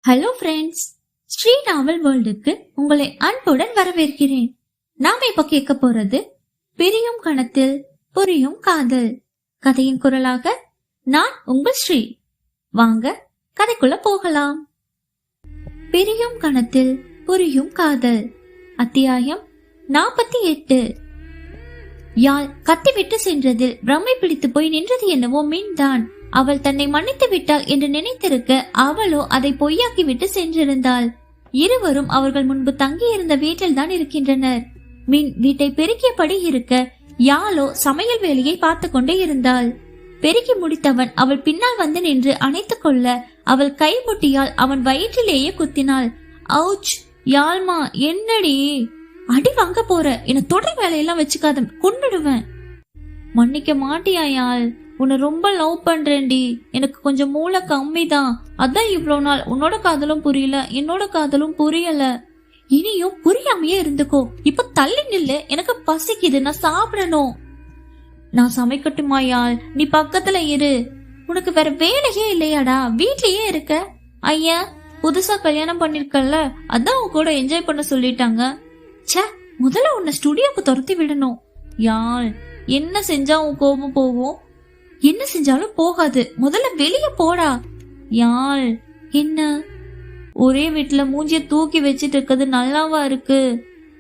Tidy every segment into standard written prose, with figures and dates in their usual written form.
Hello friends, Sri நாவல் வேர்ல்டுக்கு உங்களை அன்புடன் வரவேற்கிறேன். நாம இப்ப கேட்க போறது பிரியும் கணத்தில் புரியும் காதல். கதையின் குரலாக நான் உங்கள் ஸ்ரீ. வாங்க கதைக்குள்ள போகலாம். பிரியும் கணத்தில் புரியும் காதல், அத்தியாயம் 48. யாழ் கத்திவிட்டு சென்றதில் பிரம்மை பிடித்து போய் நின்றது என்னவோ மீன் தான். அவள் தன்னை மன்னித்து விட்டாள் என்று நினைத்திருக்க அவளோ அதை பொய்யாக்கி விட்டு சென்றிருந்தாள். இருவரும் அவர்கள் முன்பு தங்கியிருந்த வீட்டில் தான் இருக்கின்றனர். மீன் வீட்டை பெருக்கியபடி இருக்க யாழோ சமையல் வேலையை பார்த்து கொண்டே இருந்தாள். பெருக்கி முடித்தவன் அவள் பின்னால் வந்து நின்று அணைத்துக் கொள்ள அவள் கைமுட்டியால் அவன் வயிற்றிலேயே குத்தினாள். அவுச்! யாழ்மா, என்னடி? அடி வாங்க போற, என்ன தொடர் வேலையெல்லாம் வச்சுக்காத, கொன்னுடுவேன். மன்னிக்க மாட்டியா யாழ்? உன்னை ரொம்ப லவ் பண்றேன்டி. எனக்கு கொஞ்சம் மூளை கம்மி தான். அதான் இவ்வளவு நாள் உன்னோட காதலும் புரியல, என்னோட காதலும் புரியல. இனியும் புரியாமையே இருந்துக்கோ. இப்ப தள்ளி நில்லு, எனக்கு பசிக்குது, நான் சாப்பிடணும். நான் சமைக்கட்டுமா யாழ்? நீ பக்கத்துல இரு. உனக்கு வேற வேலையே இல்லையாடா? வீட்லயே இருக்க. ஐயா புதுசா கல்யாணம் பண்ணிருக்கல, அதான் உன் கூட என்ஜாய் பண்ண சொல்லிட்டாங்க. சே, முதல்ல உன்னை ஸ்டுடியோக்கு துரத்தி விடணும். யாழ், என்ன செஞ்சா உன் கோபம் போகும்? என்ன செஞ்சாலும் போகாது, முதல்ல வெளிய போடா. யாழ், என்ன ஒரே வீட்டுல மூஞ்சிய தூக்கி வச்சிட்டு இருக்கிறது நல்லாவா இருக்கு?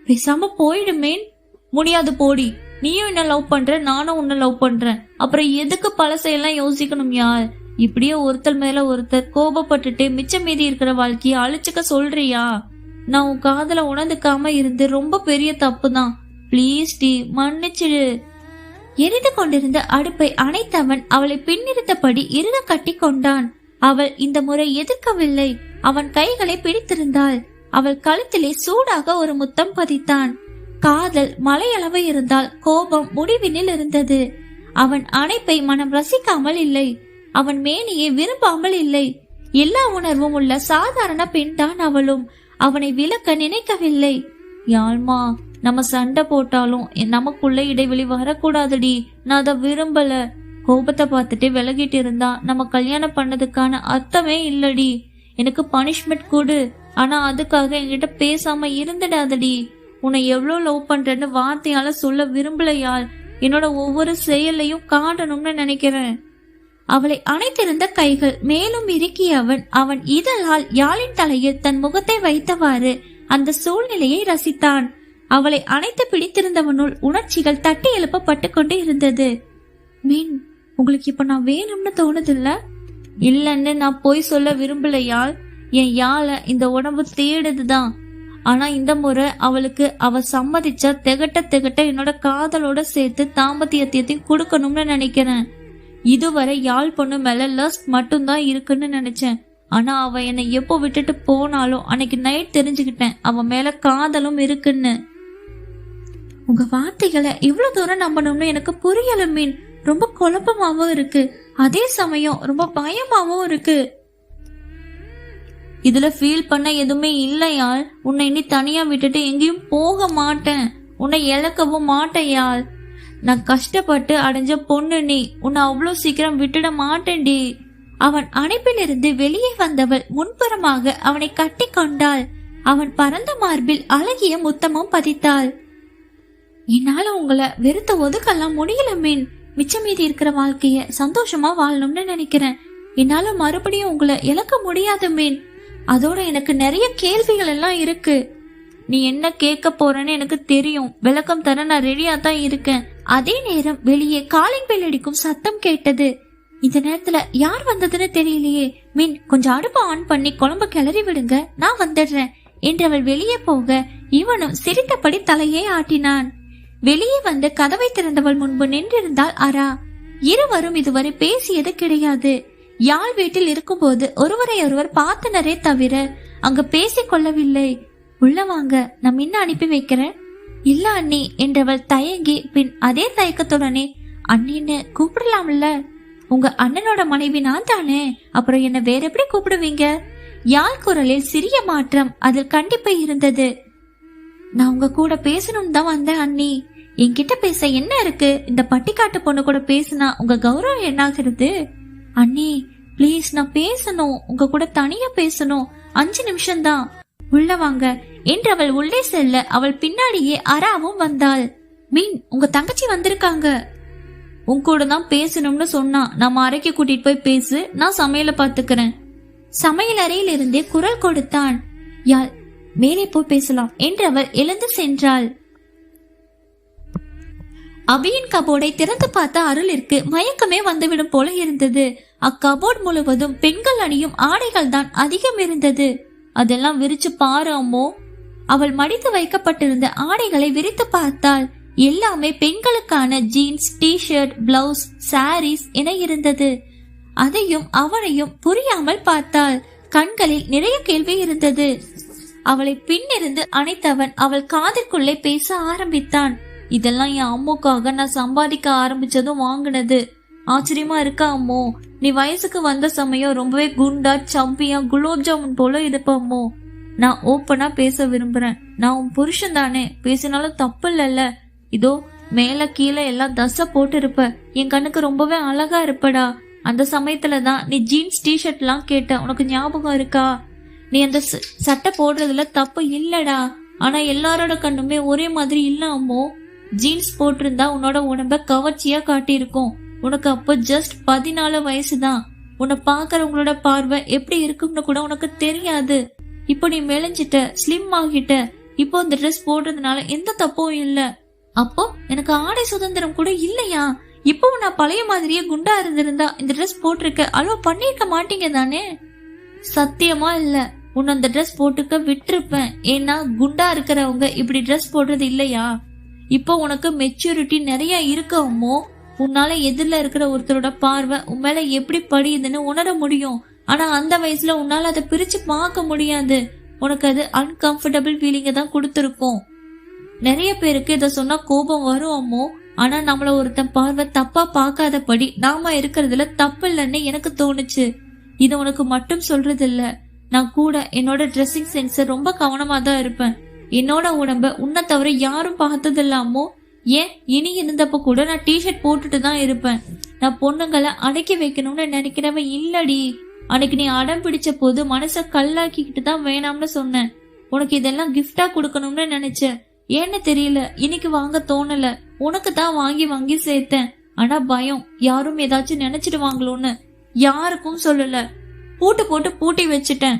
பேசாம போயிடுமேன். முடியாது, போடி. நீயும் என்ன லவ் பண்ற, நானும் உன்ன லவ் பண்றேன். அப்புறம் எதுக்கு பழசையெல்லாம் யோசிக்கணும் யாழ்? இப்படியே ஒருத்தர் மேல ஒருத்தர் கோபப்பட்டுட்டு மிச்சம் மீதி இருக்கிற வாழ்க்கைய அழிச்சுக்க சொல்றியா? நான் உன் காதல உணர்ந்துக்காம இருந்து ரொம்ப பெரிய தப்பு தான். பிளீஸ் டி, மன்னிச்சிடு. எரிந்து கொண்டிருந்த அடுப்பை அணைத்தவன் அவளை பின்னிருந்தபடி இறுக கட்டி கொண்டான். அவள் இந்த முறை எதிர்க்கவில்லை. அவன் கைகளை பிடித்திருந்தாள். அவள் கழுத்திலே சூடாக ஒரு முத்தம் பதித்தான். காதல் மலையளவு இருந்தால் கோபம் முடிவினில் இருந்தது. அவன் அணைப்பை மனம் ரசிக்காமல் இல்லை. அவன் மேனியை விரும்பாமல் இல்லை. எல்லா உணர்வும் உள்ள சாதாரண பெண் தான் அவளும். அவனை விலக்க நினைக்கவில்லை. யாழ்மா, நம்ம சண்டை போட்டாலும் நமக்குள்ள இடைவெளி வரக்கூடாதுடி. நான் அதை விரும்பல. கோபத்தை பார்த்துட்டு விலகிட்டு இருந்தா நம்ம கல்யாணம் பண்ணதுக்கான அர்த்தமே இல்லடி. எனக்கு பனிஷ்மெண்ட் கொடு, ஆனா அதுக்காக என்கிட்ட பேசாம இருந்துடாதடி. உன்னை எவ்வளவு லவ் பண்றேன்னு வார்த்தையால சொல்ல விரும்பலையாள். என்னோட ஒவ்வொரு செயலையும் காட்டணும்னு நினைக்கிறேன். அவளை அணைத்திருந்த கைகள் மேலும் இறுக்கிய அவன் இதழால் யாழின் தலையில் தன் முகத்தை வைத்தவாறு அந்த சூழ்நிலையை ரசித்தான். அவளை அணைத்து பிடித்திருந்தவனுள் உணர்ச்சிகள் தட்டி எழுப்பப்பட்டு கொண்டு இருந்தது. மீன், உங்களுக்கு இப்ப நான் வேணும்னு தோணுதில்ல? இல்லன்னு நான் போய் சொல்ல விரும்பலையால். என் யாழ இந்த உடம்பு தேடுதுதான். ஆனா இந்த முறை அவளுக்கு அவ சம்மதிச்சா திகட்ட என்னோட காதலோட சேர்த்து தாம்பத்தியத்தையும் கொடுக்கணும்னு நினைக்கிறேன். இதுவரை யாழ் பொண்ணு மேல லஸ்ட் மட்டும்தான் இருக்குன்னு நினைச்சேன். ஆனா அவ என்னை எப்போ விட்டுட்டு போனாலும் அன்னைக்கு நைட் தெரிஞ்சுக்கிட்டேன் அவன் மேல காதலும் இருக்குன்னு. உங்க வார்த்தைகளை இவ்வளவு தூரம் நம்பணும்னு எனக்கு புரியல மீன். ரொம்ப குழப்பமாவும் இருக்கு, அதே சமயம் ரொம்ப பயமாவும் இருக்கு. இதுல ஃபீல் பண்ண எதுவுமே இல்லையாள். உன்னை இனி தனியா விட்டுட்டு எங்கேயும் போக மாட்டேன். உன்னை இழக்கவும் மாட்டேயாள். நான் கஷ்டப்பட்டு அடைஞ்ச பொண்ணு நீ. உன்னை அவ்வளவு சீக்கிரம் விட்டுட மாட்டேன்டி. அவன் அணைப்பிலிருந்து வெளியே வந்தவள் முன்புறமாக அவனை கட்டி கொண்டாள். அவன் பரந்த மார்பில் அழகிய முத்தமும் பதித்தாள். என்னால உங்களை வெறுத்த ஒதுக்கெல்லாம் முடியல மீன். மிச்சம் மீதி இருக்கிற வாழ்க்கைய சந்தோஷமா வாழணும்னு நினைக்கிறேன். என்னால மறுபடியும் உங்களை இழக்க முடியாது மீன். அதோட எனக்கு நிறைய கேள்விகள் எல்லாம் இருக்கு. நீ என்ன கேட்க போறன்னு எனக்கு தெரியும். விளக்கம் தர நான் ரெடியா தான் இருக்கேன். அதே நேரம் வெளியே காலிங் பெல் அடிக்கும் சத்தம் கேட்டது. இந்த நேரத்துல யார் வந்ததுன்னு தெரியலையே. மீன், கொஞ்சம் அடுப்ப ஆன் பண்ணி குழம்பு கிளறி விடுங்க, நான் வந்துடுறேன் என்றவள் வெளியே போக இவனும் சிரித்தபடி தலையை ஆட்டினான். வெளியே வந்து கதவை திறந்தவள் முன்பு நின்றிருந்தாள் அரா. இருவரும் இதுவரை பேசியது கிடையாது. யாழ் வீட்டில் இருக்கும் போது ஒருவரை ஒருவர் பார்த்தனரே தவிர அங்க பேசிக் கொள்ளவில்லை. உள்ள வாங்க, நான் முன்ன அனுப்பி வைக்கிறேன். இல்ல அண்ணி என்றவள் தயங்கி பின் அதே தயக்கத்துடனே அண்ணின்னு கூப்பிடலாம்ல. உங்க அண்ணனோட மனைவி நான் தானே, அப்புறம் என்ன வேற எப்படி கூப்பிடுவீங்க? யாழ் குரலில் சிறிய மாற்றம், அதில் கண்டிப்பா இருந்தது. நான் உங்க கூட பேசணும் தான் வந்தேன் அண்ணி. என்கிட்ட பேச என்ன இருக்கு? இந்த பட்டிக்காட்டு பொண்ணு கூட பேசினா உங்க கௌரவம் என்ன ஆகுறது? அண்ணி, பிளீஸ், நான் பேசணும், உங்க கூட தனியா பேசணும். 5 நிமிஷம்தான், உள்ள வாங்க என்று அவள் உள்ளே செல்ல அவள் பின்னாடியே அராவும் வந்தாள். மீன், உங்க தங்கச்சி வந்திருக்காங்க. உன் கூட தான் பேசணும்னு சொன்னா. நம்ம அறைக்கு கூட்டிட்டு போய் பேசு, நான் சமையல பாத்துக்கிறேன். சமையல் அறையில் இருந்தே குரல் கொடுத்தான். யாழ், மேலே போய் பேசலாம் என்று அவள் எழுந்து சென்றாள். அபியின் கபோர்டை திறந்து பார்த்த அருளிற்கு மயக்கமே வந்துவிடும் போல இருந்தது. அக்கபோர்ட் முழுவதும் பெண்கள் அணியும் ஆடைகள் தான் அதிகம் இருந்தது. அதெல்லாம் விரிச்சு பாரு அம்மோ. அவள் மடித்து வைக்கப்பட்டிருந்த ஆடைகளை விரித்து பார்த்தாள். எல்லாமே பெண்களுக்கான ஜீன்ஸ், டிஷர்ட், பிளவுஸ், சாரீஸ் என இருந்தது. அதையும் அவனையும் புரியாமல் பார்த்தாள். கண்களில் நிறைய கேள்வி இருந்தது. அவளை பின்னிருந்து அணைத்தவன் அவள் காதிற்குள்ளே பேச ஆரம்பித்தான். இதெல்லாம் என் அம்முக்காக நான் சம்பாதிக்க ஆரம்பிச்சதும் வாங்கினது. ஆச்சரியமா இருக்கா அம்மோ? நீ வயசுக்கு வந்த சமயம் ரொம்பவே குண்டா சம்பியா குலோப் ஜாமுன் போல இருப்பம்மோ. நான் ஓப்பனா பேச விரும்புறேன். நான் உன் புருஷன் தானே, பேசினாலும் தப்பு இல்லல்ல. இதோ மேல கீழே எல்லாம் தசை போட்டு இருப்ப. என் கண்ணுக்கு ரொம்பவே அழகா இருப்படா. அந்த சமயத்துலதான் நீ ஜீன்ஸ் டிஷர்ட் எல்லாம் கேட்ட. உனக்கு ஞாபகம் இருக்கா? நீ அந்த சட்டை போடுறதுல தப்பு இல்லடா. ஆனா எல்லாரோட கண்ணுமே ஒரே மாதிரி இல்ல அம்மோ. ஜீன்ஸ் போட்டிருந்தா உன்னோட உடம்ப கவர்ச்சியா காட்டியிருக்கும். உனக்கு அப்ப ஜஸ்ட் 14 வயசுதான். உன்னை பாக்குறவங்களோட பார்வை எப்படி இருக்கும்னு கூட உனக்கு தெரியாது. இப்போ நீ மெலிஞ்சிட்ட, ஸ்லிம் ஆகிட்ட. இப்போ இந்த ட்ரெஸ் போடுறதுனால எந்த தப்பும் இல்ல. அப்போ எனக்கு ஆடை சுதந்திரம் கூட இல்லையா? இப்போ நான் பழைய மாதிரியே குண்டா இருந்திருந்தா இந்த ட்ரெஸ் போட்டிருக்க அலோவ் பண்ணிருக்க மாட்டீங்க தானே? சத்தியமா இல்ல, உன்னை அந்த ட்ரெஸ் போட்டுக்க விட்டுருப்பேன். ஏன்னா குண்டா இருக்கிறவங்க இப்படி ட்ரெஸ் போடுறது இல்லையா? இப்போ உனக்கு மெச்சூரிட்டி நிறைய இருக்கு அம்மோ. உன்னால எதிரில இருக்கிற ஒருத்தரோட பார்வை உன் மேல எப்படி படியுதுன்னு உணர முடியும். ஆனா அந்த வயசுல உன்னால அதை பிரிச்சு பார்க்க முடியாது. உனக்கு அது அன்கம்ஃபர்டபிள் ஃபீலிங்க தான் கொடுத்துருக்கும். நிறைய பேருக்கு இத சொன்னா கோபம் வரும் அம்மோ. ஆனா நம்மள ஒருத்தன் பார்வை தப்பா பார்க்காதபடி நாம இருக்கிறதுல தப்பு இல்லைன்னு எனக்கு தோணுச்சு. இது உனக்கு மட்டும் சொல்றது இல்ல, நான் கூட என்னோட ட்ரெஸ்ஸிங் சென்ஸ ரொம்ப கவனமா தான் இருப்பேன். என்னோட உடம்ப உன்னை தவிர யாரும் பார்த்தது இல்லாமோ. ஏன் இனி இருந்தப்ப கூட நான் டிஷர்ட் போட்டுட்டு தான் இருப்பேன். நான் பொண்ணுங்களை அடக்கி வைக்கணும்னு நினைக்கிறவன் இல்லடி. அன்னைக்கு நீ அடம் பிடிச்ச போது மனச கல்லாக்கிக்கிட்டு தான் வேணாம்னு சொன்னேன். உனக்கு இதெல்லாம் கிஃப்டா கொடுக்கணும்னு நினைச்சேன். ஏன்னு தெரியல, இன்னைக்கு வாங்க தோணல. உனக்கு தான் வாங்கி வாங்கி சேர்த்தேன். ஆனா பயம், யாரும் ஏதாச்சும் நினைச்சிடுவாங்களோன்னு யாருக்கும் சொல்லல. பூட்டு போட்டு பூட்டி வச்சுட்டேன்.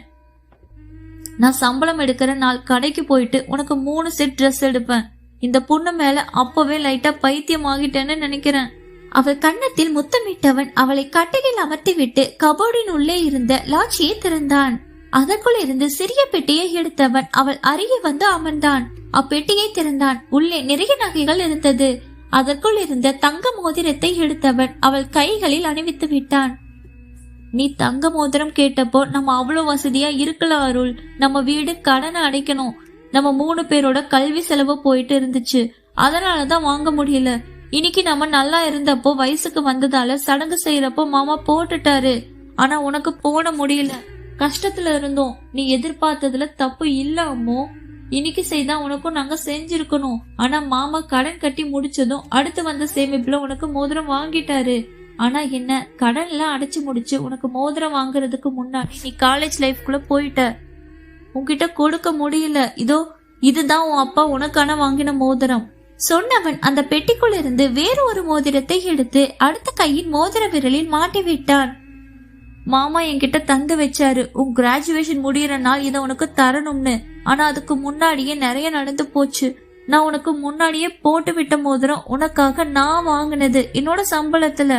நான் சம்பளம் எடுக்கிற நாள் கடைக்கு போயிட்டு உனக்கு 3 செட் ட்ரெஸ் எடுப்பேன். இந்த பொண்ணு மேல அப்பவே லைட்டா பைத்தியம் ஆகிட்டேன்னு நினைக்கிறேன். அவள் கன்னத்தில் முத்தமிட்டவன் அவளை கட்டிலில் அமர்த்தி விட்டு கபோர்டின் உள்ளே இருந்த லாட்சியை திறந்தான். அதற்குள் இருந்து சிறிய பெட்டியை எடுத்தவன் அவள் அருகே வந்து அமர்ந்தான். அப்பெட்டியை திறந்தான். உள்ளே நிறைய நகைகள் இருந்தது. அதற்குள் இருந்த தங்க மோதிரத்தை எடுத்தவன் அவள் கைகளில் அணிவித்து விட்டான். நீ தங்க மோதிரம் கேட்டப்போ நம்ம அவ்வளவு வசதியா இருக்கல அருள். நம்ம வீடு கடனை அடைக்கணும். நம்ம 3 பேரோட கல்வி செலவு போயிட்டு இருந்துச்சு. அதனாலதான் வாங்க முடியல. இன்னைக்கு நம்ம நல்லா இருந்தப்போ வயசுக்கு வந்ததால சடங்கு செய்யறப்போ மாமா போட்டுட்டாரு. ஆனா உனக்கு போட முடியல. கஷ்டத்துல இருந்தோம். நீ எதிர்பார்த்ததுல தப்பு இல்ல அம்மோ. இன்னைக்கு செய்தா உனக்கும் நாங்க செஞ்சிருக்கணும். ஆனா மாமா கடன் கட்டி முடிச்சதும் அடுத்து வந்த சேமிப்புல உனக்கு மோதிரம் வாங்கிட்டாரு. ஆனா என்ன, கடன்ல அடைச்சு முடிச்சு உனக்கு மோதிரம் வாங்குறதுக்கு முன்னாடி நீ காலேஜ் லைஃப்குள்ள போயிட்ட. உன்கிட்ட கொடுக்க முடியல. இதோ இதுதான் உன் அப்பா உனக்கான வாங்கின மோதிரம். சொன்னவன் அந்த பெட்டிக்குள் இருந்து வேறு ஒரு மோதிரத்தை எடுத்து அடுத்த கையின் மோதிர விரலில் மாட்டி விட்டான். மாமா என்கிட்ட தந்து வச்சாரு, உன் கிராஜுவேஷன் முடியற நாள் இதை உனக்கு தரணும்னு. ஆனா அதுக்கு முன்னாடியே நிறைய நடந்து போச்சு. நான் உனக்கு முன்னாடியே போட்டு விட்ட மோதிரம் உனக்காக நான் வாங்கினது என்னோட சம்பளத்துல.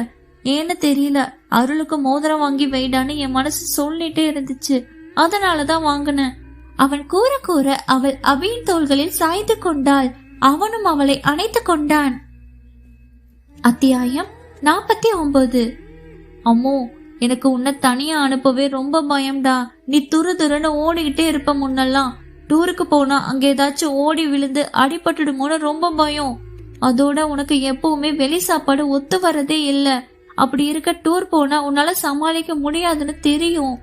ஏன்னு தெரியல, அருளுக்கு மோதிரம் வாங்கி வைடான்னு என் மனசு சொல்லிட்டே இருந்துச்சு. அதனாலதான் வாங்கினேன். அவன் கூற கூற அவள் அபியின் தோள்களில் சாய்ந்து கொண்டாள். அவனும் அவளை அணைத்து கொண்டான். அத்தியாயம் 49. அம்மோ, எனக்கு உன்னை தனியா அனுப்பவே ரொம்ப பயம்டா. நீ துருன்னு ஓடிக்கிட்டே இருப்ப. முன்னெல்லாம் டூருக்கு போனா அங்க ஏதாச்சும் ஓடி விழுந்து அடிபட்டுடுமோன்னு ரொம்ப பயம். அதோட உனக்கு எப்பவுமே வெளி சாப்பாடு ஒத்து வரதே இல்ல. அப்படி இருக்க டூர் போனா உன்னால சமாளிக்க முடியாதுன்னு தெரியும்.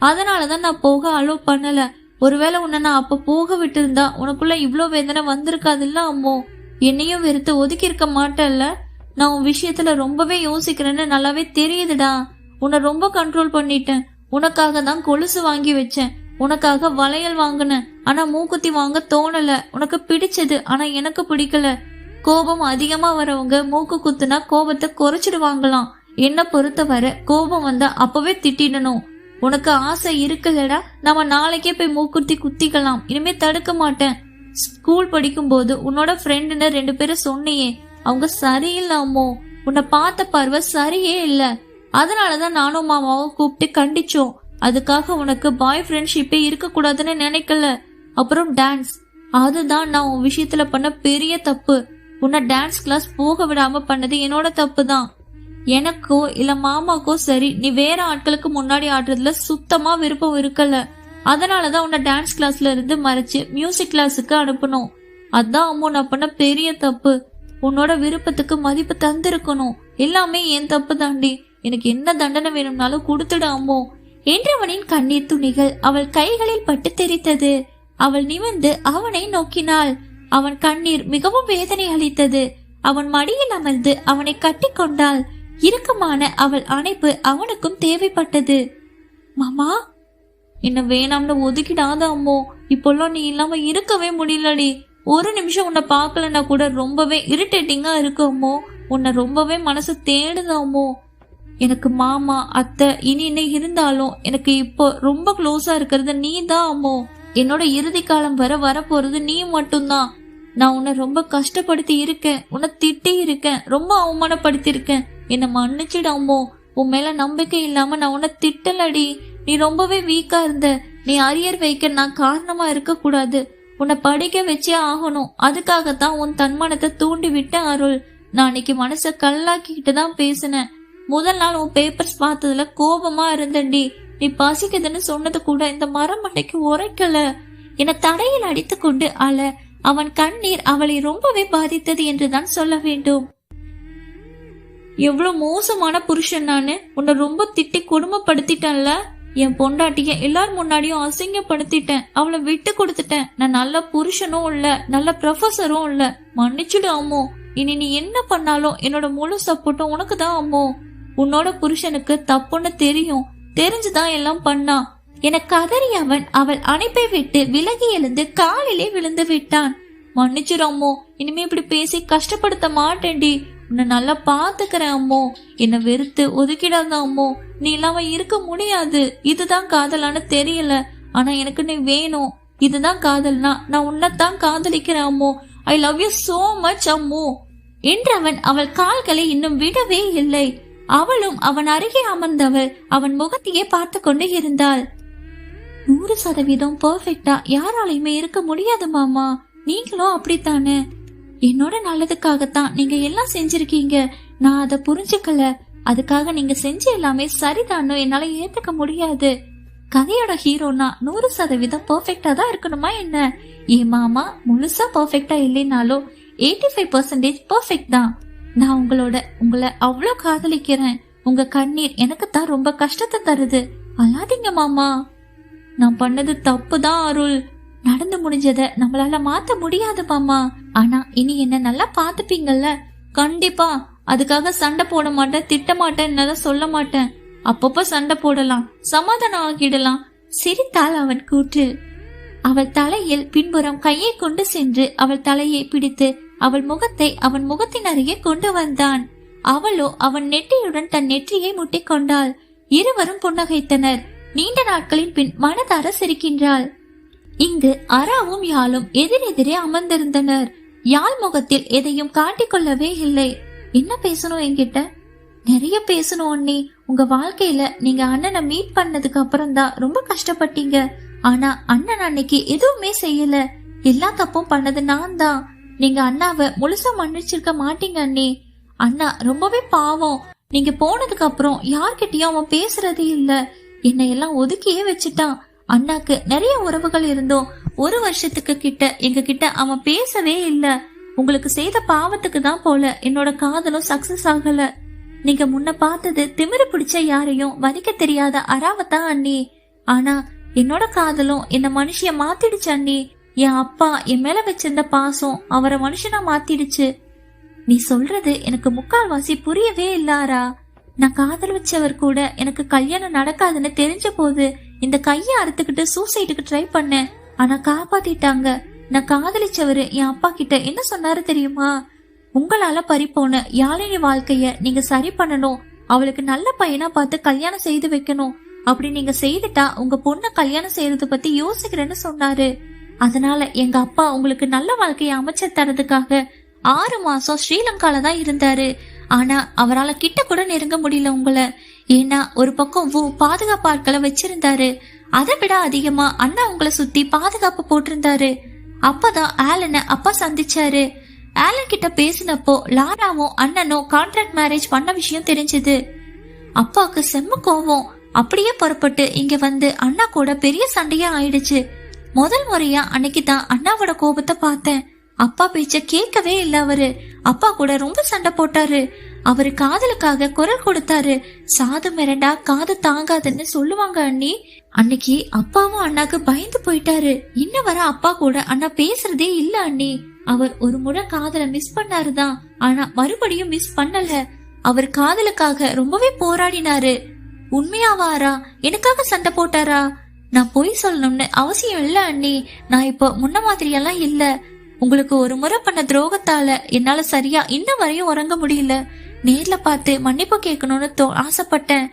அதனாலதான் நான் போக அலோவ் பண்ணல. ஒருவேளை உன்னை நான் அப்ப போக விட்டு இருந்தா உனக்குள்ள இவ்ளோ வேதனை வந்திருக்காது இல்ல அம்மோ. என்னையும் வெறுத்து ஒதுக்கி இருக்க மாட்டல்ல. நான் உன் விஷயத்துல ரொம்பவே யோசிக்கிறேன்னு நல்லாவே தெரியுதுடா. உன்னை ரொம்ப கண்ட்ரோல் பண்ணிட்டேன். உனக்காக தான் கொலுசு வாங்கி வச்சேன். உனக்காக வளையல் வாங்கினேன், ஆனா மூக்குத்தி வாங்க தோணல. உனக்கு பிடிச்சது, ஆனா எனக்கு பிடிக்கல. கோபம் அதிகமா வரவங்க மூக்கு குத்துனா கோபத்தை குறைச்சிடுவாங்களாம். என்ன பொறுத்தவரை கோபம் வந்தா அப்பவே திட்டிடணும். உனக்கு ஆசை இருக்குல்லடா, நம்ம நாளைக்கே போய் மூக்குத்தி குத்திக்கலாம். இனிமே தடுக்க மாட்டேன். ஸ்கூல் படிக்கும் போது உன்னோட ஃப்ரெண்டுன்னு 2 பேரும் சொன்னியே, அவங்க சரியில்லாமோ? உன்னை பார்த்த பார்வை சரியே இல்ல. அதனாலதான் நானும் மாமாவும் கூப்பிட்டு கண்டிச்சோம். அதுக்காக உனக்கு பாய் ஃப்ரெண்ட்ஷிப்பே இருக்க கூடாதுன்னு நினைக்கல. அப்புறம் டான்ஸ், அதுதான் நான் உன் விஷயத்துல பண்ண பெரிய தப்பு. உன்னை டான்ஸ் கிளாஸ் போக விடாம பண்ணது என்னோட தப்பு தான். எனக்கோ இல்ல மாமாக்கோ சரி, நீ வேற ஆட்களுக்கு முன்னாடி ஆடுறதுல சுத்தமா விருப்பம் இருக்கல. அதனாலதான் உன்னை டான்ஸ் கிளாஸ்ல இருந்து மறைச்சு மியூசிக் கிளாஸுக்கு அனுப்பணும். அதான் அம்மா நான் பண்ண பெரிய தப்பு. உன்னோட விருப்பத்துக்கு மதிப்பு தந்திருக்கணும். எல்லாமே என் தப்பு தாண்டி. எனக்கு என்ன தண்டனை வேணும்னாலும் கொடுத்துட அம்மோ என்றவனின் கண்ணீர் துணிகள் அவள் கைகளில் பட்டு தெரித்தது. அவள் நிமிர்ந்து அவனை நோக்கினாள். அவன் கண்ணீர் மிகவும் வேதனை அளித்தது. அவன் மடியில் அமர்ந்து அவனை கட்டி கொண்டாள். இறுக்கமான அவள் அணைப்பு அவனுக்கும் தேவைப்பட்டது. மாமா, என்ன வேணாம்னு ஒதுக்கிடாத அம்மோ. இப்பெல்லாம் நீ இல்லாம இருக்கவே முடியலடி. ஒரு நிமிஷம் உன்னை பாக்கலன்னா கூட ரொம்பவே இரிட்டேட்டிங்கா இருக்கு அம்மோ. உன்னை ரொம்பவே மனசு தேடுது அம்மோ. எனக்கு மாமா அத்தை இனி என்ன இருந்தாலும் எனக்கு இப்போ ரொம்ப க்ளோஸா இருக்கிறது நீ தான் அம்மோ. என்னோட இறுதி காலம் வரப்போறது நீ மட்டும்தான். நான் உன்னை ரொம்ப கஷ்டப்படுத்தி இருக்கேன், உன்னை திட்டி இருக்கேன், ரொம்ப அவமானப்படுத்தி இருக்கேன். என்ன மன்னிச்சிடு அம்மோ. உன் மேல நம்பிக்கை இல்லாம நான் உன்னை திட்டலடி. நீ ரொம்பவே வீக்கா இருந்த. நீ அரியர் வைக்க நான் காரணமா இருக்க கூடாது. உன்னை படிக்க வச்சே ஆகணும். அதுக்காகத்தான் உன் தன்மானத்தை தூண்டி விட்ட அருள். நான் அன்னைக்கு மனச கல்லாக்கிட்டு தான் பேசினேன். முதல் நாள் உன் பேப்பர்ஸ் பார்த்ததுல கோபமா இருந்தண்டி. நீ பசிக்குதுன்னு சொன்னது கூட இந்த மரம் மண்டைக்கு உரைக்கல. என தடையில் அடித்து கொண்டு அழ அவன் கண்ணீர் அவளை ரொம்பவே பாதித்தது என்றுதான் சொல்ல வேண்டும். எவ்வளவு மோசமான புருஷன் நானு. உன்னை ரொம்ப திட்டி கொடுமைப்படுத்திட்டேன்ல. என் பொண்டாட்டிய எல்லார் முன்னாடியும் அசிங்கப்படுத்திட்டேன். அவளை விட்டு கொடுத்துட்டேன். நான் நல்ல புருஷனும் இல்ல, நல்ல ப்ரொஃபஸரும் இல்ல. மன்னிச்சுடு அம்மோ. இனி நீ என்ன பண்ணாலும் என்னோட முழு சப்போர்ட்டும் உனக்கு தான் அம்மோ. உன்னோட புருஷனுக்கு தப்புன்னு தெரியும், தெரிஞ்சுதான் எல்லாம் பண்ணா. என கதறி அவன் அவள் அணைப்பை விட்டு விலகி எழுந்து காலிலே விழுந்து விட்டான். மன்னிச்சிரு அம்மோ. இனிமே இப்படி பேசி கஷ்டப்படுத்த மாட்டேன்டி. உன்னை நல்லா பாத்துக்கிறேன் அம்மோ. என்ன வெறுத்து ஒதுக்கிடாத அம்மோ. நீ இல்லாம இருக்க முடியாது. இதுதான் காதலான்னு தெரியல, ஆனா எனக்கு நீ வேணும். இதுதான் காதல்னா நான் உன்னைத்தான் காதலிக்கிறேன் அம்மோ. I love you so much அம்மோ என்றவன் அவள் கால்களை இன்னும் விடவே இல்லை. அவளும் அவன் அருகே அமர்ந்தவள் அவன் முகத்தையே பார்த்து கொண்டு இருந்தாள். 100% பெர்ஃபெக்ட்டா யாராலையுமே இருக்க முடியாது மாமா. நீங்களும் அப்படித்தானே. என்னோட நல்லதுக்காகத்தான் நீங்க எல்லாம் செஞ்சிருக்கீங்க. நான் அதை புரிஞ்சுக்கல. அதுக்காக நீங்க செஞ்ச எல்லாமே சரிதானோ என்னால ஏத்துக்க முடியாது. கதையோட ஹீரோனா 100% பெர்ஃபெக்ட்டா தான் இருக்கணுமா என்ன? ஏன் மாமா முழுசா பெர்ஃபெக்ட்டா இல்லைனாலும் 85% பெர்ஃபெக்ட் தான். நான் உங்களை அவ்வளவு காதலிக்கிறேன். உங்க கண்ணீர் எனக்கு தான் ரொம்ப கஷ்டத்தை தருது. அல்லாதீங்க மாமா. நான் பண்ணது தப்பு தான் அருள். நடந்து முடிஞ்சத நம்மளால மாத்த முடியாது மாமா. ஆனா இனி என்ன நல்லா பாத்துப்பீங்கல்ல? கண்டிப்பா. அதுக்காக சண்டை போட மாட்டேன், திட்ட மாட்டேன்னு சொல்ல மாட்டேன். அப்பப்ப சண்டை போடலாம், சமாதானம் ஆகிடலாம். சிரித்தாள் அவன் கூற்றில். அவள் தலையில் பின்புறம் கையை கொண்டு சென்று அவள் தலையை பிடித்து அவள் முகத்தை அவன் முகத்தின் அருகே கொண்டு வந்தான். அவளோ அவன் நெற்றியுடன் தன் நெற்றியை முட்டிக் கொண்டாள். இருவரும் புன்னகைத்தனர். நீண்ட நாட்களின் பின் மனதார சிரிக்கின்றாள். இங்கு அராவும் யாழும் எதிரெதிரே அமர்ந்திருந்தனர். யாழ் முகத்தில் எதையும் காட்டிக்கொள்ளவே இல்லை. என்ன பேசணும் என்கிட்ட? நிறைய பேசணும் அண்ணி. உங்க வாழ்க்கையில நீங்க அண்ணனை மீட் பண்ணதுக்கு அப்புறம் தான் ரொம்ப கஷ்டப்பட்டீங்க. ஆனா அண்ணன் அன்னைக்கு எதுவுமே செய்யல. எல்லா தப்பும் பண்ணது நான் தான். நீங்க அண்ணாவை முழுசா மன்னிச்சிருக்க மாட்டீங்க அண்ணி. அண்ணா ரொம்பவே பாவம். நீங்க போனதுக்கு அப்புறம் யார்கிட்டயும் அவன் பேசுறதே இல்ல. என்னை எல்லாம் ஒதுக்கியே வச்சுட்டான். அண்ணாக்கு நிறைய உறவுகள் இருந்தோம். 1 வருஷத்துக்கு கிட்ட எங்க கிட்ட அவன் பேசவே இல்ல. உங்களுக்கு செய்த பாவத்துக்கு தான் போல என்னோட காதலும் சக்சஸ் ஆகல. நீங்க முன்ன பார்த்தது திமிரு பிடிச்ச யாரையும் மதிக்க தெரியாத அராவத்தான் அண்ணி. ஆனா என்னோட காதலும் என்ன மனுஷிய மாத்திடுச்சு அண்ணி. என் அப்பா என் மேல வச்சிருந்த பாசம் அவரை மனுஷனா மாத்திடுச்சு. நீ சொல்றது எனக்கு முக்கால்வாசி புரியவே இல்லாரா. நான் காதல் வச்சவர் கூட எனக்கு கல்யாணம் நடக்காதுன்னு தெரிஞ்ச போது இந்த கையை அறுத்துக்கிட்டு சூசைடுக்கு ட்ரை பண்ணேன், ஆனா காப்பாத்திட்டாங்க. நான் காதலிச்சவரு என் அப்பா கிட்ட என்ன சொன்னாரு தெரியுமா? உங்களால பறிப்போன யாழினி வாழ்க்கைய நீங்க சரி பண்ணணும், அவளுக்கு நல்ல பையனா பார்த்து கல்யாணம் செய்து வைக்கணும். அப்படி நீங்க செய்துட்டா உங்க பொண்ண கல்யாணம் செய்யறது பத்தி யோசிக்கிறேன்னு சொன்னாரு. அதனால எங்க அப்பா உங்களுக்கு நல்ல வாழ்க்கைய அமைச்சு தரதுக்காக 6 மாசம் ஸ்ரீலங்கால தான் இருந்தாரு. ஆனா அவரால் கிட்ட கூட நெருங்க முடியல உங்களை. ஏன்னா ஒரு பக்கம் பாதுகாப்பாட்களை வச்சிருந்தாரு. அதை விட அதிகமா அண்ணா உங்களை சுத்தி பாதுகாப்பு போட்டிருந்தாரு. அப்பதான் ஆலனை அப்பா சந்திச்சாரு. ஆலன் கிட்ட பேசினப்போ லாராவும் அண்ணனும் கான்ட்ராக்ட் மேரேஜ் பண்ண விஷயம் தெரிஞ்சது. அப்பாவுக்கு செம்ம கோவம். அப்படியே புறப்பட்டு இங்க வந்து அண்ணா கூட பெரிய சண்டையா ஆயிடுச்சு. முதல் முறையா அன்னைக்கு தான் அண்ணாவோட கோபத்தை பார்த்தேன். அப்பா பேச்ச கேட்கவே இல்ல. அவரு அப்பா கூட ரொம்ப சண்டை போட்டாரு. அவரு காதலுக்காக குரல் கொடுத்தாரு. சாது மிரண்டா காது தாங்காதுன்னு சொல்லுவாங்க அண்ணி. அன்னைக்கு அப்பாவும் அண்ணாக்கு பயந்து போயிட்டாரு. இன்ன வர அப்பா கூட அண்ணா பேசுறதே இல்ல அண்ணி. அவர் ஒரு முறை காதல மிஸ் பண்ணாருதான், ஆனா மறுபடியும் மிஸ் பண்ணல. அவர் காதலுக்காக ரொம்பவே போராடினாரு. உண்மையாவாரா? எனக்காக சண்டை போட்டாரா? நான் பொய் சொல்லணும்னு அவசியம் இல்ல அண்ணி. நான் இப்போ முன்ன மாதிரியெல்லாம் இல்ல. உங்களுக்கு ஒரு முறை பண்ண துரோகத்தால என்னால சரியா இன்ன வரையும் உறங்க முடியல. நேர்ல பார்த்து மன்னிப்பு கேட்கணும்னு ஆசைப்பட்டேன்.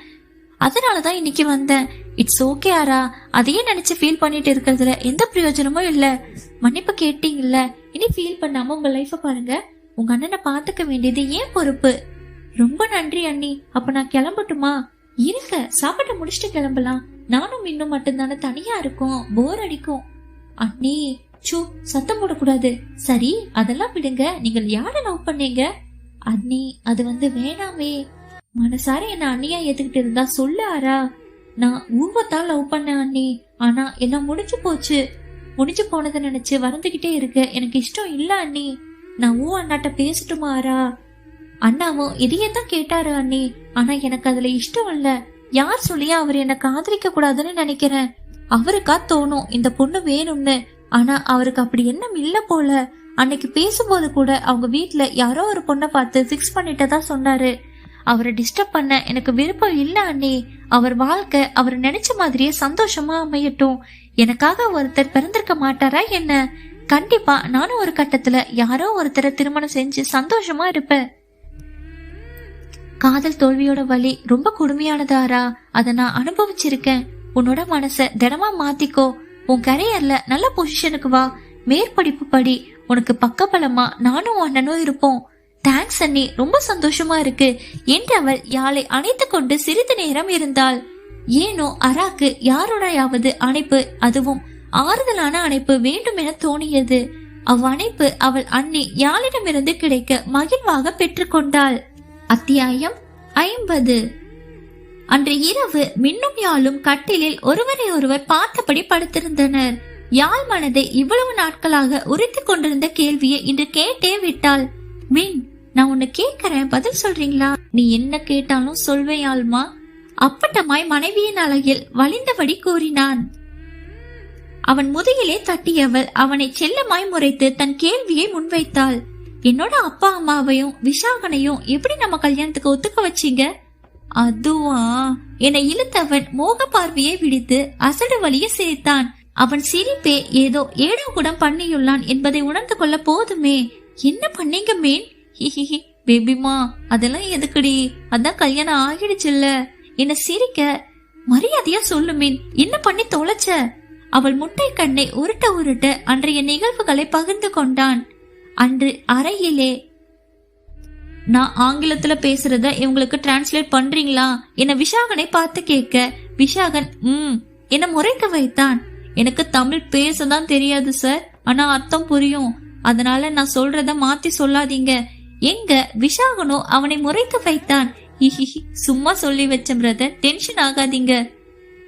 அதனாலதான் இன்னைக்கு வந்தேன். இட்ஸ் ஓகே ஆரா. அதையே நினைச்சு ஃபீல் பண்ணிட்டு இருக்கிறதுல எந்த பிரயோஜனமும் இல்ல. மன்னிப்பு கேட்டீங்கல்ல, இனி ஃபீல் பண்ணாம உங்க லைஃப பாருங்க. உங்க அண்ணனை பாத்துக்க வேண்டியது ஏன் பொறுப்பு. ரொம்ப நன்றி அண்ணி. அப்ப நான் கிளம்பட்டுமா? இருக்க, சாப்பாட்டை முடிச்சுட்டு கிளம்பலாம். நானும் இன்னும் மட்டும்தானே தனியா இருக்கும், போர் அடிக்கும். அண்ணி சூ, சத்தம் போடக்கூடாது. சரி அதெல்லாம் விடுங்க. நீங்கள் யார லவ் பண்ணீங்க? அண்ணி அது வந்து வேணாமே. மனசார என்ன அண்ணியா ஏத்துக்கிட்டு இருந்தா சொல்லு ஆரா. நான் ஊவத்தான் லவ் பண்ண அண்ணி. ஆனா எல்லாம் முடிஞ்சு போச்சு. முடிஞ்சு போனதை நினைச்சு வருந்துகிட்டே இருக்க எனக்கு இஷ்டம் இல்ல அண்ணி. நான் அண்ணாட்ட பேசட்டுமா ஆரா? அண்ணாவும் இதையே தான் கேட்டாரு அண்ணி. ஆனா எனக்கு அதுல இஷ்டம் இல்ல. யார் சொல்லியா அவர் என்ன காதலிக்க கூடாதுன்னு நினைக்கிறேன். அவருக்கா தோணும் இந்த பொண்ணு வேணும்னு. ஆனா அவருக்கு அப்படி எண்ணம் இல்ல போல. அன்னைக்கு பேசும்போது கூட அவங்க வீட்டுல யாரோ ஒரு பொண்ணை பார்த்து பிக்ஸ் பண்ணிட்டதா சொன்னாரு. அவரை டிஸ்டர்ப் பண்ண எனக்கு விருப்பம் இல்ல அண்ணி. அவர் வாழ்க்கை அவர் நினைச்ச மாதிரியே சந்தோஷமா அமையட்டும். எனக்காக ஒருத்தர் பிறந்திருக்க மாட்டாரா என்ன? கண்டிப்பா நானும் ஒரு கட்டத்துல யாரோ ஒருத்தரை திருமணம் செஞ்சு சந்தோஷமா இருப்பேன். காதல் தோல்வியோட வலி ரொம்ப கொடுமையானதாரா. அதை நான் அனுபவிச்சிருக்கேன். உன்னோட மனச தினமா மாத்திக்கோ. உன் கரியர்ல நல்ல பொசிஷனுக்கு வா. மேற்படிப்பு படி. உனக்கு பக்கபலமா நானும் அண்ணனும் இருப்போம். தேங்க்ஸ் அண்ணி, ரொம்ப சந்தோஷமா இருக்கு என்றவள் யாழை அணைத்து கொண்டு சிறிது நேரம் இருந்தாள். ஏனோ அராக்கு யாரோடையாவது அணைப்பு, அதுவும் ஆறுதலான அணைப்பு வேண்டும் என தோணியது. அவ்வணைப்பு அவள் அண்ணி யாழிடமிருந்து கிடைக்க மகிழ்வாக பெற்றுக்கொண்டாள். அத்தியாயம் 50. அன்று இரவு மின்னும் யாழும் கட்டிலில் ஒருவரை ஒருவர் பார்த்தபடி படுத்திருந்தனர். யாழ் மனதை இவ்வளவு நாட்களாக உறுத்தி கொண்டிருந்த கேள்வியை இன்று கேட்டே விட்டாள். மின், நான் உன்னை கேட்கிறேன், பதில் சொல்றீங்களா? நீ என்ன கேட்டாலும் சொல்வேன் யாழ்மா. அப்பட்டமாய் மனைவியின் அழகில் வலிந்தபடி கூறினான். அவன் முதுகிலே தட்டியவள் அவனை செல்லமாய் முறைத்து தன் கேள்வியை முன்வைத்தாள். என்னோட அப்பா அம்மாவையும் விஷாகனையும் எப்படி நம்ம கல்யாணத்துக்கு ஒத்துக்க வச்சீங்க? அதுவா? என்னை இழுத்தவன் மோக பார்வையை விடுத்து அசடு வழிய சிரித்தான். அவன் சிரிப்பே ஏதோ ஏடோ கூடம் பண்ணியுள்ளான் என்பதை உணர்ந்து கொள்ள போதுமே. என்ன பண்ணீங்க மீன்? ஹிஹிஹி பேபிமா, அதெல்லாம் எதுக்குடி? அதான் கல்யாணம் ஆகிடுச்சுல்ல. என்ன சிரிக்க? மரியாதையா சொல்லு மீன், என்ன பண்ணி தொலைச்ச? அவள் முட்டை கண்ணை உருட்ட உருட்ட அன்றைய நிகழ்வுகளை பகிர்ந்து கொண்டான். அன்று அறையிலே, நான் ஆங்கிலத்துல பேசுறத இவங்களுக்கு டிரான்ஸ்லேட் பண்றீங்களா என விஷாகனை பார்த்து கேட்க, விஷாகன் என்ன முறைக்க வைத்தான். எனக்கு தமிழ் பேசதான் தெரியாது சார், ஆனா அர்த்தம் புரியும். அதனால நான் சொல்றத மாத்தி சொல்லாதீங்க. எங்க விஷாகனோ அவனை முறைக்க வைத்தான். சும்மா சொல்லி வச்ச பிரதர், டென்ஷன் ஆகாதீங்க.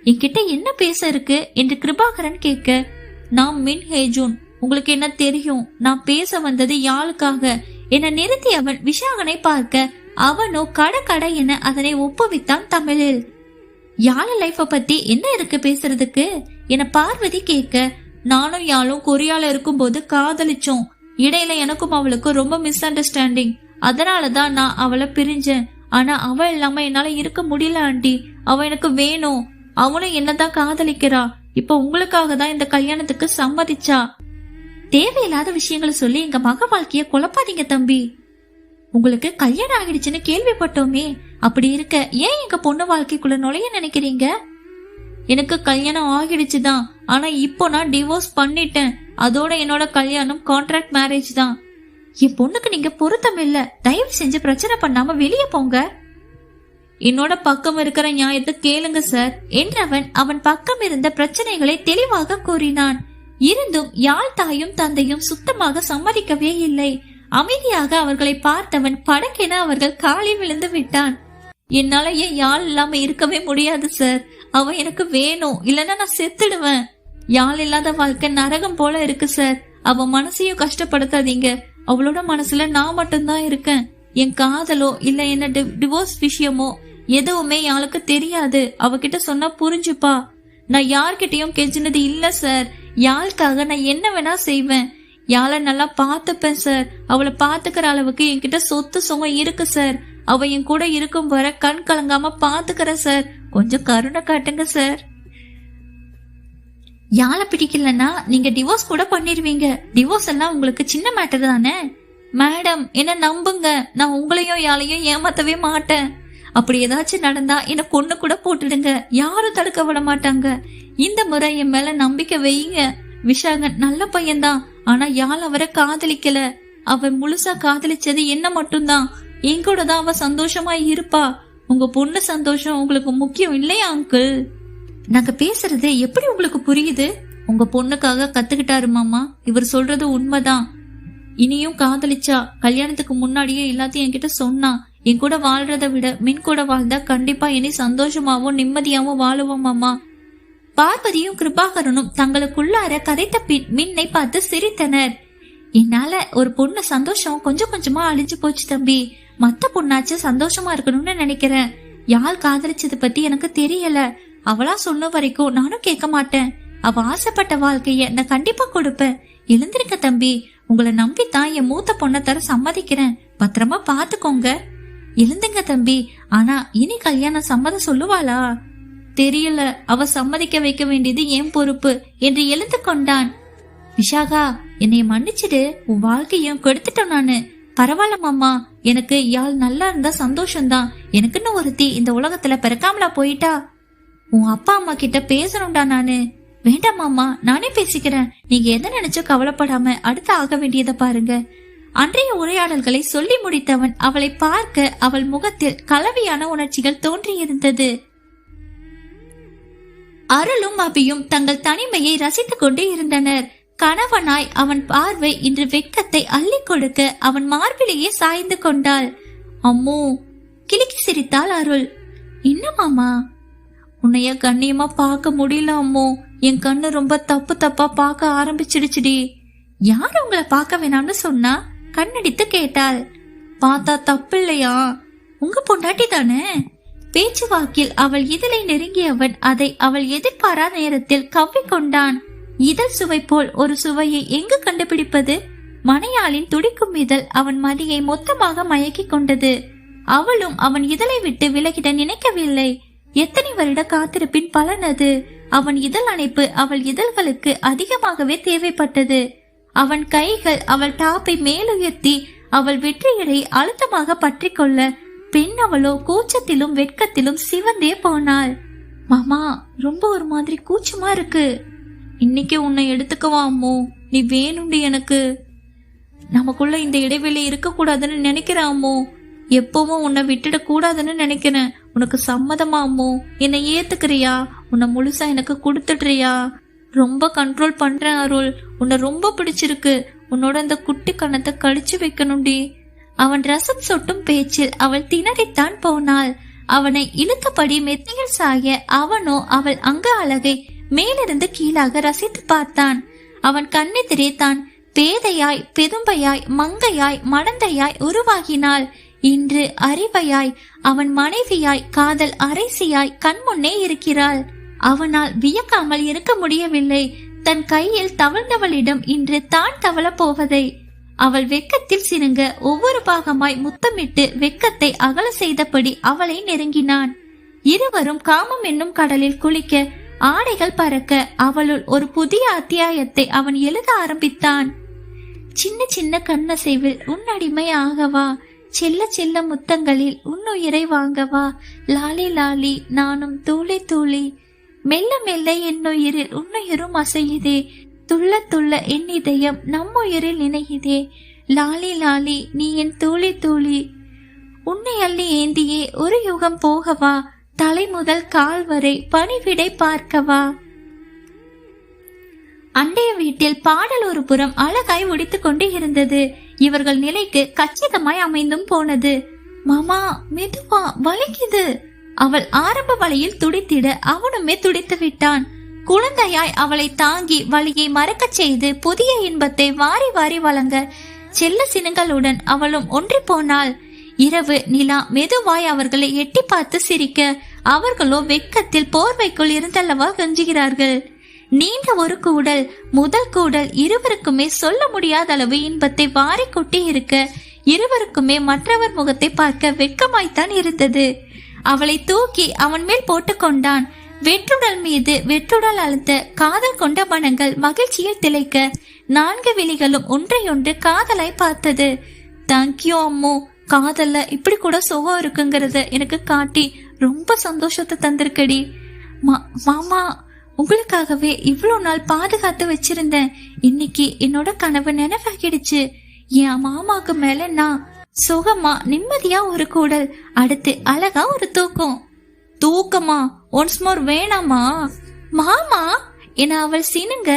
என்கிட்ட என்ன பேச இருக்கு என்று கிருபாகரன் கேட்க, நான் மின் ஹேஜூன், உங்களுக்கு என்ன தெரியும்? நான் பேச வந்தது யாழுக்காக என நிறுத்தி அவன் விஷாகனை பார்க்க, அவனோ கட என அதனை ஒப்புவித்தான் தமிழில். யாழ் லைஃப பத்தி என்ன இருக்கு பேசுறதுக்கு என பார்வதி கேட்க, நானும் யாழும் கொரியால இருக்கும் போது காதலிச்சோம். இடையில எனக்கும் அவளுக்கும் ரொம்ப மிஸ் அண்டர்ஸ்டாண்டிங். அதனாலதான் நான் அவளை பிரிஞ்சேன். ஆனா அவள் இல்லாம என்னால இருக்க முடியல ஆண்டி. அவ எனக்கு வேணும். அவனும் என்னதான் காதலிக்கிறா. இப்ப உங்களுக்காக தான் இந்த கல்யாணத்துக்கு சம்மதிச்சா. தேவையில்லாத விஷயங்களை சொல்லி எங்க மக வாழ்க்கைய குழப்பாதீங்க தம்பி. உங்களுக்கு கல்யாணம் ஆகிடுச்சுன்னு கேள்விப்பட்டோமே, அப்படி இருக்க ஏன் எங்க பொண்ணு வாழ்க்கைக்குள்ள நுழைய நினைக்கிறீங்க? எனக்கு கல்யாணம் ஆகிடுச்சுதான், ஆனா இப்போ நான் டிவோர்ஸ் பண்ணிட்டேன். அதோட என்னோட கல்யாணம் கான்ட்ராக்ட் மேரேஜ் தான். என் பொண்ணுக்கு நீங்க பொருத்தம் இல்ல, தயவு செஞ்சு பிரச்சனை பண்ணாம வெளியே போங்க. என்னோட பக்கம் இருக்கிற நியாயத்தை கேளுங்க சார் என்றவன் அவன் பக்கம் இருந்த பிரச்சனைகளை தெளிவாக கூறினான். இருந்தும் யாழ் தாயும் தந்தையும் சுத்தமாக சம்மதிக்கவே இல்லை. அமைதியாக அவர்களை பார்த்தவன் படக்கென அவர்கள் காலில் விழுந்து விட்டான். என்னால ஏன் யாழ் இல்லாம இருக்கவே முடியாது சார். அவன் எனக்கு வேணும், இல்லன்னா நான் செத்துடுவேன். யாழ் இல்லாத வாழ்க்கை நரகம் போல இருக்கு சார். அவ மனசையும் கஷ்டப்படுத்தாதீங்க. அவளோட மனசுல நான் மட்டும்தான் இருக்கேன். என் காதலோ இல்ல என்ன டிவோர்ஸ் விஷயமோ எதுவுமே யாளுக்கு தெரியாது. அவகிட்ட சொன்னா புரிஞ்சுப்பா. நான் யார்கிட்டயும் கெஞ்சினது இல்ல சார். யாளுக்காக நான் என்ன வேணா செய்வேன். யாழ நல்லா பாத்துப்பேன் சார். அவளை பாத்துக்கிற அளவுக்கு என்கிட்ட சொத்து சுகம் இருக்கு சார். அவ என் கூட இருக்கும் வர கண் கலங்காம பாத்துக்கிற சார். கொஞ்சம் கருணை காட்டுங்க சார். யாழ பிடிக்கலன்னா நீங்க டிவோர்ஸ் கூட பண்ணிருவீங்க. டிவோர்ஸ் எல்லாம் உங்களுக்கு சின்ன மேட்டர் தானே மேடம். என்ன நம்புங்க, நான் உங்களையும் யாழையும் ஏமாத்தவே மாட்டேன். அப்படி ஏதாச்சும் நடந்தா என்ன கொண்டு கூட போட்டுடுங்க, யாரும் தடுக்க விட மாட்டாங்க. இந்த முறை என் மேல நம்பிக்கை வைங்க. விஷாகன் நல்ல பையன்தான், ஆனா யாழ் அவரை காதலிக்கல. அவன் முழுசா காதலிச்சது என்ன மட்டும்தான். என் கூட தான் அவ சந்தோஷமா இருப்பா. உங்க பொண்ணு சந்தோஷம் உங்களுக்கு முக்கியம் இல்லையா அங்கிள்? நாங்க பேசுறது எப்படி உங்களுக்கு புரியுது? உங்க பொண்ணுக்காக கத்துக்கிட்டாரு மாமா. இவர் சொல்றது உண்மைதான். இனியும் காதலிச்சா கல்யாணத்துக்கு முன்னாடியே எல்லாத்தையும் என்கிட்ட சொன்னா. என் கூட வாழ்றதை விட மின் கூட வாழ்ந்தா கண்டிப்பா இனி சந்தோஷமாவும் நிம்மதியாவும் வாழுவோம் மாமா. பார்வதியும் கிருபாகரனும் தங்களுக்குள்ளார கதைத்த பின் மின்னை பார்த்து சிரித்தனர். என்னால ஒரு பொண்ணு சந்தோஷம் கொஞ்சம் கொஞ்சமா அழிஞ்சு போச்சு தம்பி. மத்த பொண்ணாச்சு சந்தோஷமா இருக்கணும்னு நினைக்கிறேன். யாழ் காதலிச்சது பத்தி எனக்கு தெரியல. அவளா சொன்ன வரைக்கும் நானும் கேட்க மாட்டேன். அவ ஆசைப்பட்ட வாழ்க்கைய நான் கண்டிப்பா கொடுப்பேன். எழுந்திருக்க தம்பி. உங்களை நம்பித்தான் என் மூத்த பொண்ணை தர சம்மதிக்கிறேன். பத்திரமா பாத்துக்கோங்க. எழுந்துங்க தம்பி. ஆனா இனி கல்யாணம் சம்மதம் சொல்லுவாளா தெரியல. அவ சம்மதிக்க வைக்க வேண்டியது என் பொறுப்பு என்று எழுந்து கொண்டான். விஷாகா, என்னைய மன்னிச்சிடு. உன் வாழ்க்கையும் கெடுத்துட்டோம் நானு. பரவாயில்ல மாமா, எனக்கு யாழ் நல்லா இருந்தா சந்தோஷம்தான். எனக்குன்னு ஒருத்தி இந்த உலகத்துல பிறக்காமலா போயிட்டா. உன் அப்பா அம்மா கிட்ட பேசணும்டா நானு. வேண்டாம் மாமா, நானே பேசிக்கிறேன். நீங்க எதை நினைச்சு கவலைப்படாம அடுத்து ஆக வேண்டியதை பாருங்க. அன்றைய உரையாடல்களை சொல்லி முடித்தவன் அவளை பார்க்க அவள் முகத்தில் கலவையான உணர்ச்சிகள் தோன்றியிருந்தது. அருளும் அபியும் தங்கள் தனிமையை ரசித்துக் கொண்டு இருந்தனர். கணவனாய் அவன் பார்வை இன்று வெட்கத்தை அள்ளி கொடுக்க அவன் மார்பிலேயே சாய்ந்து கொண்டாள். அம்மோ, கிளிக்கி சிரித்தாள் அருள். என்ன மாமா? உன்னைய கண்ணியமா பார்க்க முடியல அம்மோ. என் கண்ணு ரொம்ப தப்பு தப்பா பார்க்க ஆரம்பிச்சிடுச்சுடி. யார் உங்களை பார்க்க வேணாம்னு சொன்னா? கண்ணடித்து கேட்டாள். பார்த்தா தப்பு இல்லையா? உங்க பொண்டாட்டி தானே? பேச்சுவாக்கில் அவள் இதழை நெருங்கியவன் அதை அவள் எதிர்பாராத நேரத்தில் கவ்விக்கொண்டான். இதழ் சுவை போல் ஒரு சுவையை எங்கு கண்டுபிடிப்பது? மனையாளின் துடிக்கும் இதழ் அவன் மதியை மொத்தமாக மயக்கி கொண்டது. அவளும் அவன் இதழை விட்டு விலகிட நினைக்கவில்லை. எத்தனை வருட காத்திருப்பின் பலன் அது. அவன் இதழ் அணைப்பு அவள் இதழ்களுக்கு அதிகமாகவே தேவைப்பட்டது. அவன் கைகள் அவள் டாப்பை மேலுயர்த்தி அவள் வெற்றியடை அழுத்தமாக பற்றி கொள்ள பெண் அவளோ கூச்சத்திலும் வெட்கத்திலும் சிவந்தே போனாள். மாமா, ரொம்ப ஒரு மாதிரி கூச்சமா இருக்கு. இன்னைக்கு உன்னை எடுத்துக்கவா அம்மோ? நீ வேணுண்டி எனக்கு. நமக்குள்ள இந்த இடைவெளி இருக்க கூடாதுன்னு நினைக்கிறேன் அம்மோ. எப்பவும் உன்னை விட்டுட கூடாதுன்னு நினைக்கிறேன். உனக்கு சம்மதமா அம்மோ? என்னை ஏத்துக்கிறியா? உன்னை முழுசா எனக்கு கொடுத்துடுறியா? ரொம்ப கண்ட்ரோல் பண்றேன் அருள். உன்னை ரொம்ப பிடிச்சிருக்கு. உன்னோட அந்த குட்டி கணத்தை கழிச்சு வைக்கணும்டி. அவன் ரசம் சொட்டும் பேச்சில் அவள் திணறித்தான் போனாள். அவனை இழுத்தபடி மெத்தையில் சாய அவனோ அவள் அங்க அழகை மேலிருந்து கீழாக ரசித்து பார்த்தான். அவன் கண்ணெதிரே தான் பேதையாய் பெரும்பையாய் மங்கையாய் மடந்தையாய் உருவாகினாள். இன்று அறிவையாய் அவன் மனைவியாய் காதல் அரசியாய் கண்முன்னே இருக்கிறாள். அவனால் வியக்காமல் இருக்க முடியவில்லை. தன் கையில் தவழ்ந்தவளிடம் இன்று தான் தவள போவதை. அவள் வெட்கத்தில் சினுங்க ஒவ்வொரு பாகமாய் முத்தமிட்டு வெட்கத்தை அகல செய்தபடி அவளை நெருங்கினான். இருவரும் காமம் என்னும் கடலில் குளிக்க, ஆடைகள் பறக்க, அவளுள் ஒரு புதிய அத்தியாயத்தை அவன் எழுத ஆரம்பித்தான். சின்ன சின்ன கண்ணசைவில் உன் அடிமை ஆகவா, செல்ல செல்ல முத்தங்களில் உன்னுயிரை வாங்கவா, லாலி லாலி நானும் தூளி தூளி, மெல்ல மெல்ல என்னுயிரில் உன்னுயிரும் அசையுதே, துள்ள துள்ள என் இதயம் நம்முயிரில் நினையுதே, லாலி லாலி நீ என் தூளி தூளி, உன்னை அள்ளி ஏந்தியே ஒரு யுகம் போகவா, தலை முதல் கால் வரை பணிவிடை பார்க்கவா. அண்டைய வீட்டில் பாடல் ஒரு புறம் அழகாய் ஒடித்துக் கொண்டு இருந்தது. இவர்கள் நிலைக்கு கச்சிதமாய் அமைந்தும் போனது. மாமா மெதுவா, வலிக்குது. அவள் ஆரம்ப வழியில் துடித்திட அவனுமே துடித்து விட்டான். குழந்தையாய் அவளை தாங்கி வலியை மறக்கச் செய்து புதிய இன்பத்தை வாரி வாரி வழங்க செல்ல சினங்களுடன் அவளும் ஒன்றி போனாள். இரவு நிலா மெதுவாய் அவர்களை எட்டி பார்த்து சிரிக்க, அவர்களோ வெக்கத்தில் போர்வைக்குள் இருந்தல்லவா கெஞ்சுகிறார்கள். நீண்ட ஒரு கூடல், முதல் கூடல் இருவருக்குமே சொல்ல முடியாத அளவு இன்பத்தை வாரி கொட்டி இருக்க, இருவருக்குமே மற்றவர் முகத்தை பார்க்க வெட்கமாய்த்தான் இருந்தது. அவளை தூக்கி அவன் மேல் போட்டுக் கொண்டான். வெற்றுடல் மீது வெற்றுடல் அழுத்த காதல் கொண்ட மனங்கள் மகிழ்ச்சியில் திளைக்க, 4 விழிகளும் ஒன்றையொன்று காதலாய் பார்த்தது. தேங்க்யூ அம்மோ, காதல்ல இப்படி கூட சுகம் இருக்குங்கிறத எனக்கு காட்டி ரொம்ப சந்தோஷத்தை தந்திருக்கடி. மாமா, உங்களுக்காகவே இவ்வளவு நாள் பாதுகாத்து வச்சிருந்தேன். இன்னைக்கு என்னோட கனவு நினைவாகிடுச்சு. என் மாமாக்கு மேல நான் சுகமா நிம்மதியா ஒரு கூடல், அடுத்து அழகா ஒரு தூக்கம். தூக்கமா? ஒன்ஸ் மோர் வேணாமா? மாமா என அவள் சினுங்க.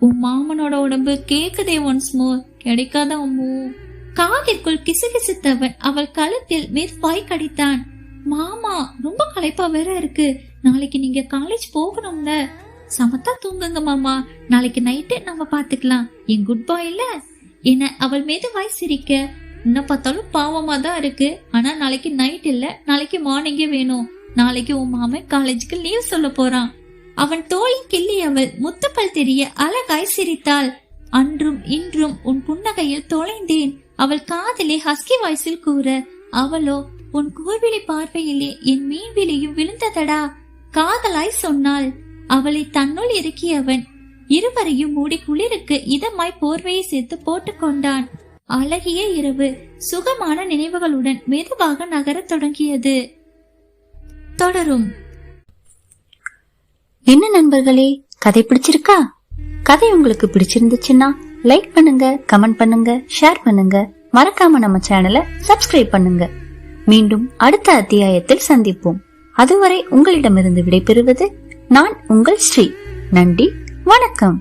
உன் மாமனோட உடம்பு கேக்குதே, ஒன்ஸ் மோர் கிடைக்காத அம்மோ. காதிற்குள் கிசுகிசுத்தவன் அவள் கழுத்தில் மெதுவாய் கடித்தான். மாமா ரொம்ப களைப்பா வேற இருக்கு, நாளைக்கு நீங்க காலேஜ் போகணும்ல. சமத்தா தூங்குங்க மாமா, நாளைக்கு நைட்டு நம்ம பாத்துக்கலாம். என் குட் பாய் இல்ல என அவள் மெதுவாய் சிரிக்க, என்ன பார்த்தாலும் பாவமா தான் இருக்கு. ஆனா நாளைக்கு நைட் இல்ல, நாளைக்கு மார்னிங்கே வேணும். நாளைக்கு உன் மாமன் காலேஜுக்கு லீவ் சொல்ல போறான். அவன் தோளின் கிள்ளி அவள் முத்துப்பல் தெரிய அழகாய் சிரித்தாள். அன்றும் இன்றும் உன் புன்னகையில் தொலைந்தேன் அவள் காதலே ஹஸ்கி வாய்ஸில் கூற, அவளோ உன் கூர்விழி பார்வையிலே என் மீன்விழியும் விழுந்ததடா காதலாய் சொன்னாள். அவளை தன்னுள் இறுக்கியவன் இருவரையும் மூடி குளிருக்கு இதமாய் போர்வையை சேர்த்து போட்டுக் கொண்டான். அழகிய இரவு சுகமான நினைவுகளுடன் மெதுவாக நகரத் தொடங்கியது. தொடரும். என்ன நண்பர்களே, கதை பிடிச்சிருக்கா? கதை உங்களுக்கு பிடிச்சிருந்துச்சுன்னா லைக் பண்ணுங்க, கமெண்ட் பண்ணுங்க, ஷேர் பண்ணுங்க. மறக்காம நம்ம சேனலை சப்ஸ்கிரைப் பண்ணுங்க. மீண்டும் அடுத்த அத்தியாயத்தில் சந்திப்போம். அதுவரை உங்களிடமிருந்து விடைபெறுவது நான் உங்கள் ஸ்ரீ. நன்றி, வணக்கம்.